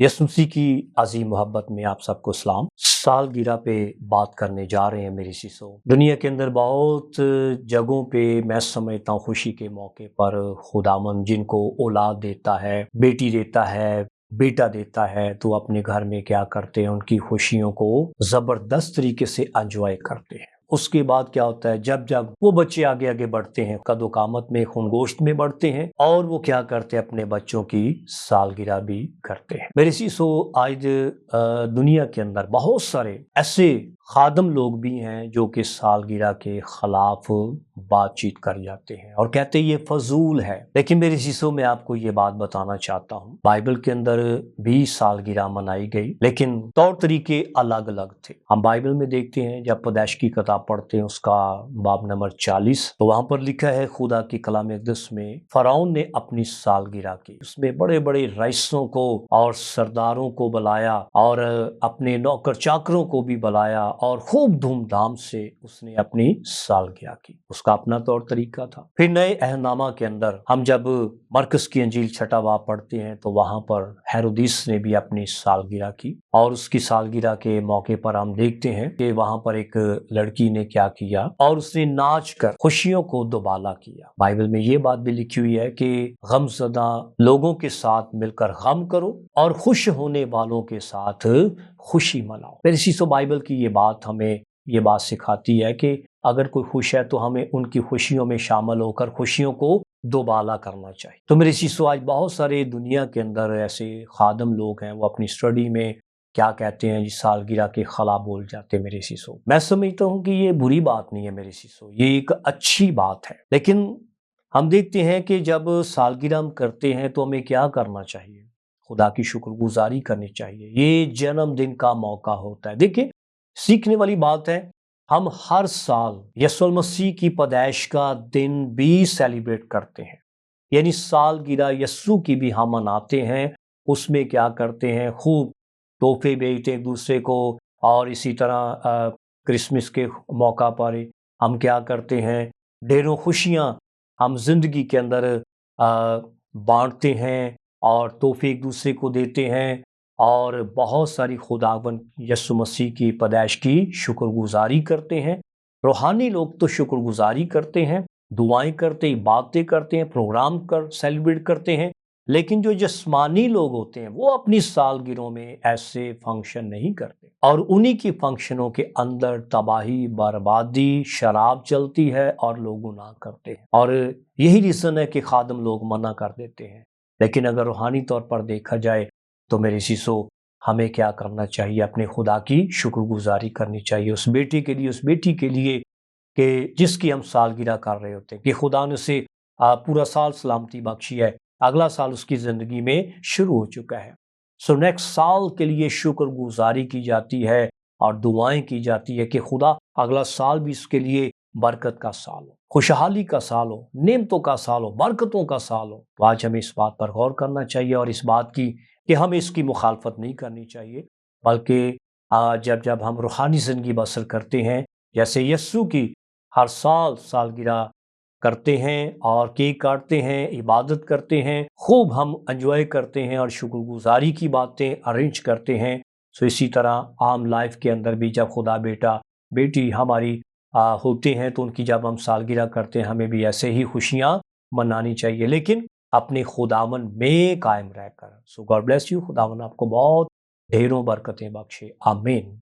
यसु मसीह की अजीम मोहब्बत में आप सबको सलाम। सालगिरह पे बात करने जा रहे हैं मेरी शीशो। दुनिया के अंदर बहुत जगहों पे मैं समझता हूँ खुशी के मौके पर खुदावन जिनको औलाद देता है, बेटी देता है, बेटा देता है, तो अपने घर में क्या करते हैं, उनकी खुशियों को जबरदस्त तरीके से एंजॉय करते हैं। उसके बाद क्या होता है, जब जब वो बच्चे आगे आगे बढ़ते हैं, कदो कामत में, खूनगोश्त में बढ़ते हैं, और वो क्या करते हैं, अपने बच्चों की सालगिरह भी करते हैं। मेरे शीशो, आज दुनिया के अंदर बहुत सारे ऐसे खादम लोग भी हैं जो कि सालगिरह के खिलाफ बातचीत कर जाते हैं और कहते हैं ये फजूल है। लेकिन मेरे शीशो में आपको ये बात बताना चाहता हूँ, बाइबल के अंदर भी सालगिरह मनाई गई, लेकिन तौर तरीके अलग अलग थे। हम बाइबल में देखते हैं, जब पैदाइश की किताब पढ़ते हैं, उसका बाब नंबर 40, तो वहां पर लिखा है, खुदा की कलाम अक़दस में फरौन ने अपनी सालगिरह की, उसमें बड़े बड़े रईसों को और सरदारों को बुलाया और अपने नौकर चाकरों को भी बुलाया और खूब धूमधाम से उसने अपनी सालगिरह की। उसका अपना तौर तरीका था। फिर नए अहदनामा के अंदर हम जब मरकस की अंजील छठा बाब पढ़ते हैं, तो वहां पर हेरोदिस ने भी अपनी सालगिरह की, और उसकी सालगिरह के मौके पर हम देखते हैं कि वहां पर एक लड़की ने क्या किया, और उसने नाच कर खुशियों को दोबाला किया। बाइबल में ये बात भी लिखी हुई है कि गमज़दा लोगों के साथ मिलकर गम करो और खुश होने वालों के साथ खुशी मनाओ। मेरे शीशो, बाइबल की ये बात हमें ये बात सिखाती है कि अगर कोई खुश है तो हमें उनकी खुशियों में शामिल होकर खुशियों को दोबाला करना चाहिए। तो मेरे शीशो, आज बहुत सारे दुनिया के अंदर ऐसे खादम लोग हैं, वो अपनी स्टडी में क्या कहते हैं, सालगिरह के खिलाफ बोल जाते हैं। मेरे शीशो, मैं समझता हूँ कि ये बुरी बात नहीं है मेरे शीशो, ये एक अच्छी बात है। लेकिन हम देखते हैं कि जब सालगिरह हम करते हैं तो हमें क्या करना चाहिए, खुदा की शुक्रगुजारी करनी चाहिए। ये जन्मदिन का मौका होता है। देखिए, सीखने वाली बात है, हम हर साल यीशु मसीह की पैदाइश का दिन भी सेलिब्रेट करते हैं, यानी सालगिरह यीशु की भी हम मनाते हैं। उसमें क्या करते हैं, खूब तोहफे भेजते एक दूसरे को, और इसी तरह क्रिसमस के मौका पर हम क्या करते हैं, ढेरों खुशियाँ हम जिंदगी के अंदर बांटते हैं और तोहफे एक दूसरे को देते हैं, और बहुत सारी खुदावन यीशु मसीह की पैदाइश की शुक्रगुजारी करते हैं। रूहानी लोग तो शुक्रगुजारी करते हैं, दुआएं करते, इबादतें करते हैं, प्रोग्राम कर सेलिब्रेट करते हैं, लेकिन जो जिस्मानी लोग होते हैं वो अपनी सालगिरहों में ऐसे फंक्शन नहीं करते, और उन्हीं की फंक्शनों के अंदर तबाही, बर्बादी, शराब चलती है और लोग गुनाह करते हैं, और यही रीज़न है कि खादम लोग मना कर देते हैं। लेकिन अगर रूहानी तौर पर देखा जाए तो मेरे शीशो, हमें क्या करना चाहिए, अपने खुदा की शुक्रगुजारी करनी चाहिए उस बेटे के लिए, उस बेटी के लिए कि जिसकी हम सालगिरह कर रहे होते हैं, कि खुदा ने उसे पूरा साल सलामती बख्शी है, अगला साल उसकी ज़िंदगी में शुरू हो चुका है। सो नेक्स्ट साल के लिए शुक्रगुजारी की जाती है और दुआएं की जाती है कि खुदा अगला साल भी इसके लिए बरकत का साल हो, खुशहाली का साल हो, नेमतों का साल हो, बरकतों का साल हो। तो आज हमें इस बात पर गौर करना चाहिए, और इस बात की कि हमें इसकी मुखालफत नहीं करनी चाहिए, बल्कि जब जब हम रूहानी ज़िंदगी बसर करते हैं, जैसे यस्सु की हर साल सालगिरह करते हैं और केक काटते हैं, इबादत करते हैं, खूब हम एंजॉय करते हैं और शुक्रगुजारी की बातें अरेंज करते हैं। सो इसी तरह आम लाइफ के अंदर भी जब खुदा बेटा बेटी हमारी होते हैं, तो उनकी जब हम सालगिरह करते हैं, हमें भी ऐसे ही खुशियाँ मनानी चाहिए, लेकिन अपने खुदावन में कायम रहकर। सो गॉड ब्लेस यू। खुदावन आपको बहुत ढेरों बरकतें बख्शे। आमीन।